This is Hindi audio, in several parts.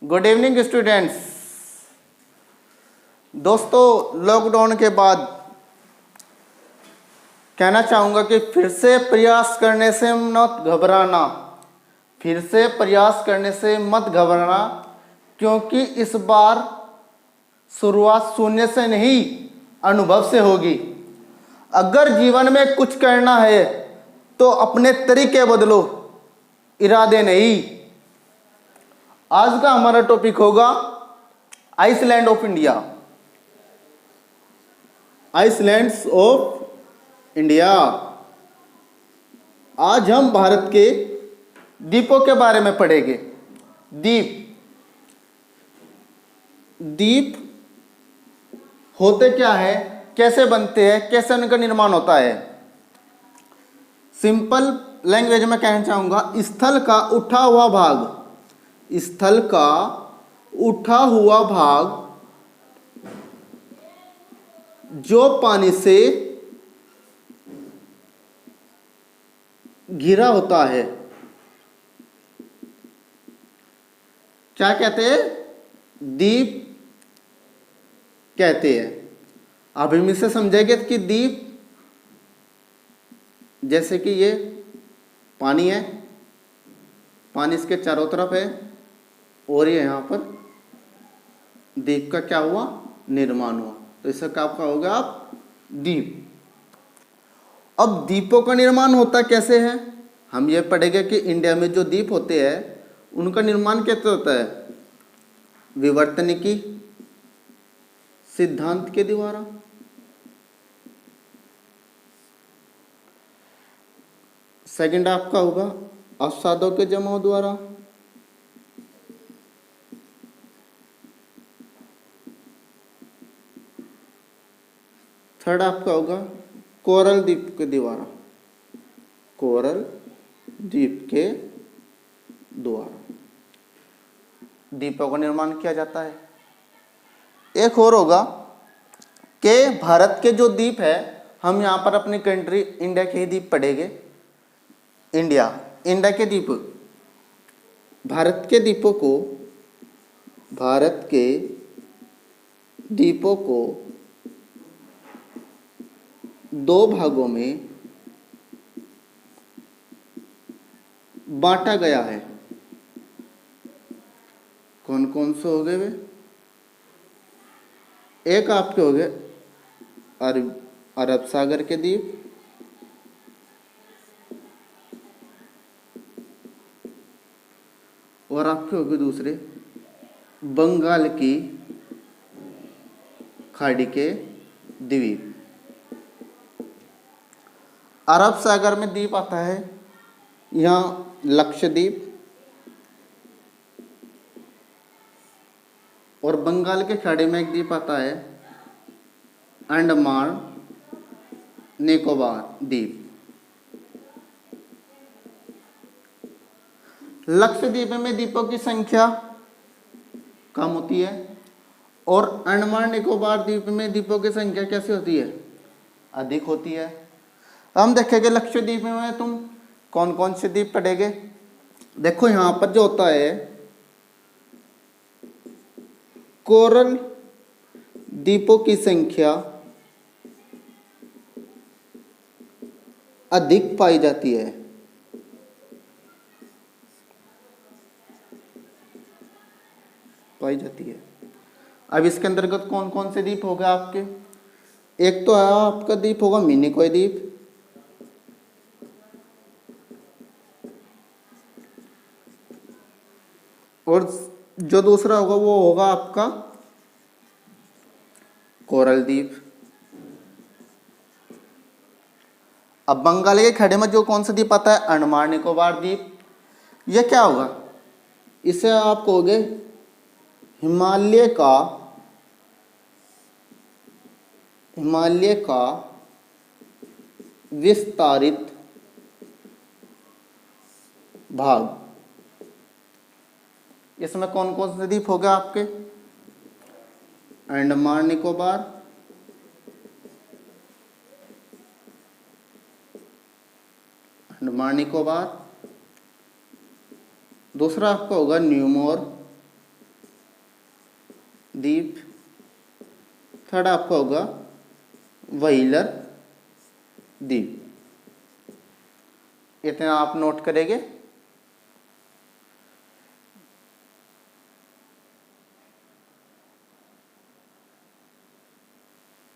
Good evening students. दोस्तों, लॉकडाउन के बाद कहना चाहूँगा कि फिर से प्रयास करने से मत घबराना, फिर से प्रयास करने से मत घबराना, क्योंकि इस बार शुरुआत शून्य से नहीं अनुभव से होगी। अगर जीवन में कुछ करना है तो अपने तरीके बदलो, इरादे नहीं। आज का हमारा टॉपिक होगा island of India. Islands of India. आज हम भारत के द्वीपों के बारे में पढ़ेंगे। द्वीप द्वीप होते क्या है, कैसे बनते हैं, कैसे उनका निर्माण होता है। सिंपल लैंग्वेज में कहना चाहूंगा, स्थल का उठा हुआ भाग, स्थल का उठा हुआ भाग जो पानी से घिरा होता है, क्या कहते हैं? द्वीप कहते हैं। अब हम इसे समझेंगे कि द्वीप जैसे कि ये पानी है, पानी इसके चारों तरफ है और ये यहाँ पर द्वीप का क्या हुआ, निर्माण हुआ, तो इसका क्या कहोगे आप? द्वीप। अब द्वीपों का निर्माण होता कैसे है, हम ये पढ़ेंगे कि इंडिया में जो द्वीप होते हैं उनका निर्माण कैसे होता है? विवर्तनिकी सिद्धांत के द्वारा। सेकंड आपका होगा अवसादों के जमाव द्वारा। थर्ड आपका होगा कोरल द्वीप के द्वारा, कोरल द्वीप के द्वारा द्वीपों का निर्माण किया जाता है। एक और होगा कि भारत के जो द्वीप है, हम यहाँ पर अपनी कंट्री इंडिया के ही द्वीप पढ़ेंगे। इंडिया के द्वीप, भारत के द्वीपों को दो भागों में बांटा गया है। कौन कौन से हो गए वे? एक आपके हो गए अरब सागर के द्वीप, और आपके हो गए दूसरे बंगाल की खाड़ी के द्वीप। अरब सागर में द्वीप आता है यहाँ लक्षद्वीप, और बंगाल के खाड़ी में एक द्वीप आता है अंडमान निकोबार द्वीप। लक्षद्वीप में द्वीपों की संख्या कम होती है और अंडमान निकोबार द्वीप में द्वीपों की संख्या कैसी होती है? अधिक होती है। हम देखेंगे लक्षद्वीप में तुम कौन कौन से द्वीप पढ़ेंगे। देखो यहाँ पर जो होता है, कोरल द्वीपों की संख्या अधिक पाई जाती है। अब इसके अंतर्गत कौन कौन से द्वीप होगा आपके? एक तो है आपका द्वीप होगा मिनिकॉय द्वीप, और जो दूसरा होगा वो होगा आपका कोरल द्वीप। अब बंगाल के खाड़ी में जो कौन सा द्वीप आता है? अंडमान निकोबार द्वीप। ये क्या होगा? इसे आप कहोगे हिमालय का विस्तारित भाग। इसमें कौन कौन से द्वीप होगा आपके? अंडमान निकोबार, अंडमान निकोबार, दूसरा आपका होगा न्यूमोर, द्वीप, थर्ड आपका होगा व्हीलर द्वीप। इतना आप नोट करेंगे।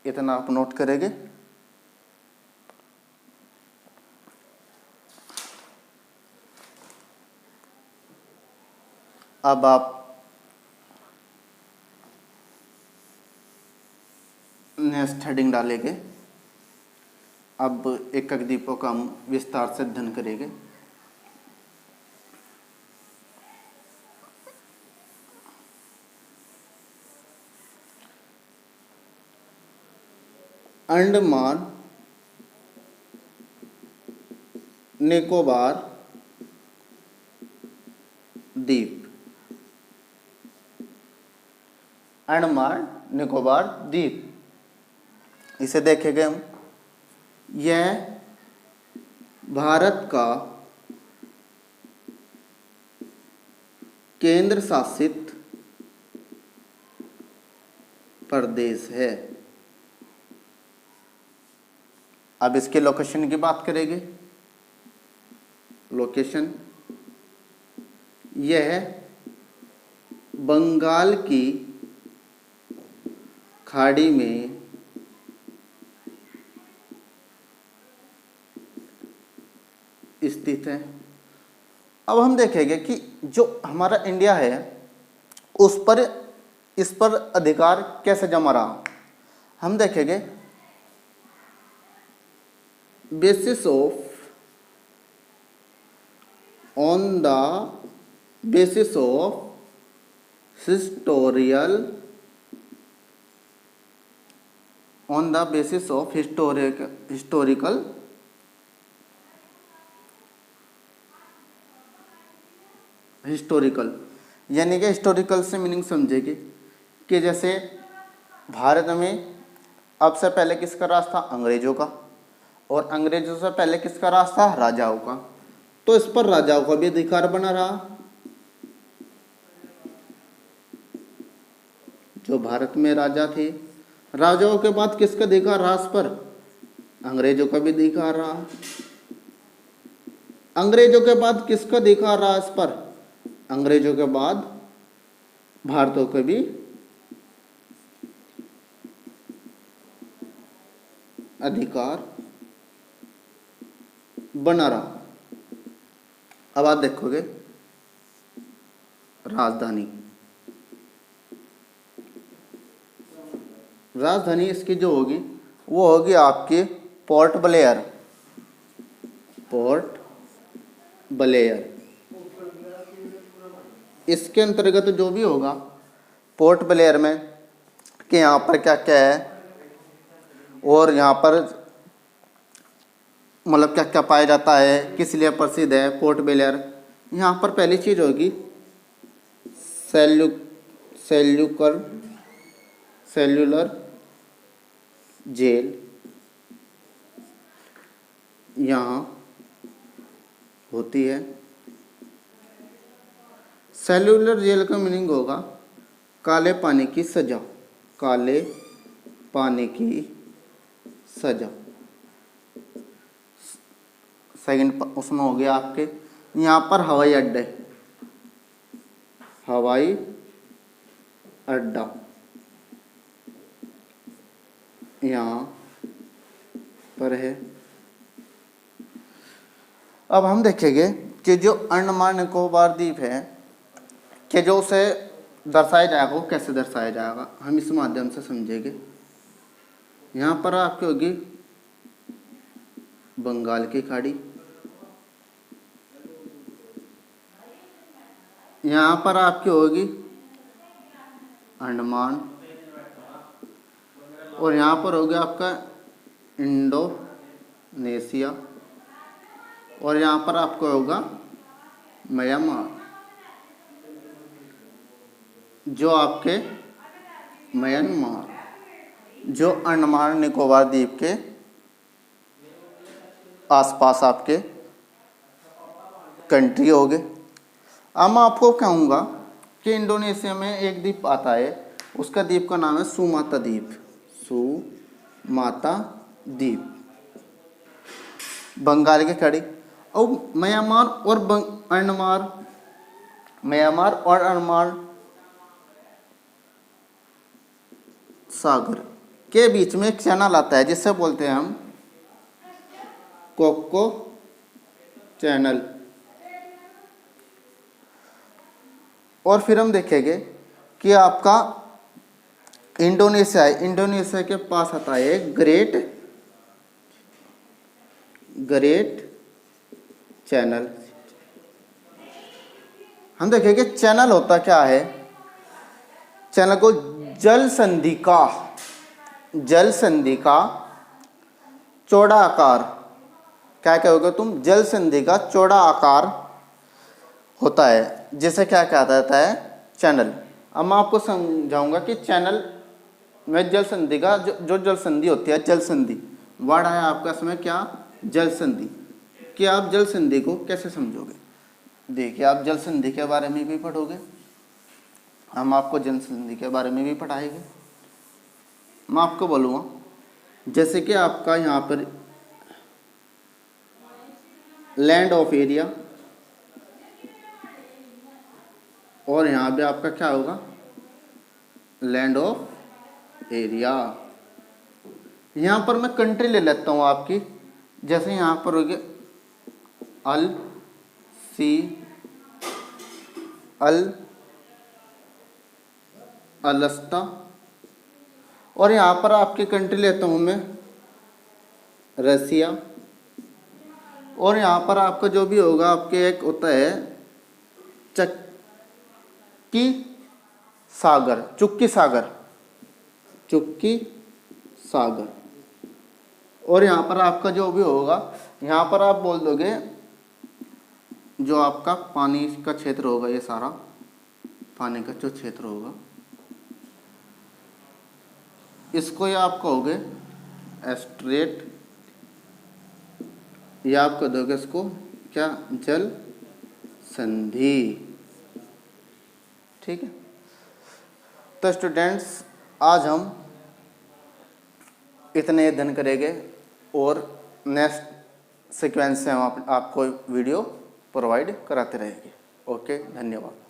इतना आप नोट करेंगे। अब आप नेक्स्ट हेडिंग डालेंगे। अब एकक द्वीपों का हम विस्तार से अध्ययन करेंगे। अंडमान निकोबार द्वीप, अंडमान निकोबार द्वीप, इसे देखेंगे हम। यह भारत का केंद्र शासित प्रदेश है। अब इसके लोकेशन की बात करेंगे। लोकेशन, यह बंगाल की खाड़ी में स्थित है। अब हम देखेंगे कि जो हमारा इंडिया है उस पर, इस पर अधिकार कैसे जमा रहा। हम देखेंगे basis of, on the basis of historial, on the basis of historical यानी कि हिस्टोरिकल से मीनिंग समझेगी कि जैसे भारत में अब से पहले किसका राज था, अंग्रेजों का, और अंग्रेजों से पहले किसका राज था, राजाओं का। तो इस पर राजाओं का भी अधिकार बना रहा। जो भारत में राजा थे, राजाओं के बाद किसका अधिकार रहा इस पर, अंग्रेजों का भी अधिकार रहा। अंग्रेजों के बाद किसका अधिकार रहा इस पर, अंग्रेजों के बाद भारतीयों का भी अधिकार बना रहा। अब आप देखोगे राजधानी, राजधानी इसकी जो होगी वो होगी आपकी पोर्ट ब्लेयर, पोर्ट ब्लेयर। इसके अंतर्गत जो भी होगा पोर्ट ब्लेयर में कि यहाँ पर क्या क्या है और यहाँ पर मतलब क्या क्या पाया जाता है, किस लिए प्रसिद्ध है पोर्ट ब्लेयर। यहाँ पर पहली चीज़ होगी सेल्यूलर जेल, यहाँ होती है। सेल्यूलर जेल का मीनिंग होगा काले पानी की सजा, काले पानी की सजा। सेकंड उसमें हो गया आपके यहाँ पर हवाई अड्डे, हवाई अड्डा यहाँ पर है। अब हम देखेंगे कि जो अंडमान निकोबार द्वीप है कि जो उसे दर्शाया जाएगा वो कैसे दर्शाया जाएगा, हम इस माध्यम से समझेंगे। यहाँ पर आपकी होगी बंगाल की खाड़ी, यहाँ पर आपकी होगी अंडमान, और यहाँ पर होगा आपका इंडोनेशिया, और यहाँ पर आपको होगा म्यांमार। जो आपके म्यांमार, जो अंडमान निकोबार द्वीप के आसपास आपके कंट्री हो गए। अब मैं आपको कहूँगा कि इंडोनेशिया में एक द्वीप आता है उसका द्वीप का नाम है सुमाता द्वीप, सुमाता द्वीप, बंगाल की खाड़ी। और म्यांमार और म्यांमार और अंडमान सागर के बीच में एक चैनल आता है जिससे बोलते हैं हम कोको चैनल। और फिर हम देखेंगे कि आपका इंडोनेशिया है, इंडोनेशिया के पास आता है ग्रेट चैनल। हम देखेंगे चैनल होता क्या है। चैनल को जल संधि का चौड़ा आकार, क्या कहोगे तुम, जल संधि का चौड़ा आकार होता है, जिसे क्या कहा जाता है, चैनल। अब मैं आपको समझाऊंगा कि चैनल में जल संधि का जो जल संधि होती है, जल संधि वर्ड है आपका इसमें क्या, जल संधि। कि आप जल संधि को कैसे समझोगे, देखिए आप जल संधि के बारे में भी पढ़ोगे, हम आपको जल संधि के बारे में भी पढ़ाएंगे। मैं आपको बोलूँगा जैसे कि आपका यहाँ पर लैंड ऑफ एरिया, और यहाँ पे आपका क्या होगा, लैंड ऑफ एरिया। यहाँ पर मैं कंट्री ले लेता हूँ आपकी, जैसे यहाँ पर हो गया अलस्ता, और यहाँ पर आपकी कंट्री लेता हूँ मैं रसिया, और यहाँ पर आपका जो भी होगा आपके एक होता है चुक्की सागर। और यहाँ पर आपका जो भी होगा, यहाँ पर आप बोल दोगे जो आपका पानी का क्षेत्र होगा, ये सारा पानी का जो क्षेत्र होगा, इसको ये आप कहोगे एस्ट्रेट, या आप कह दोगे इसको क्या, जल संधि। ठीक है, तो स्टूडेंट्स आज हम इतने अध्ययन करेंगे, और नेक्स्ट सीक्वेंस से हम आपको वीडियो प्रोवाइड कराते रहेंगे। ओके, धन्यवाद।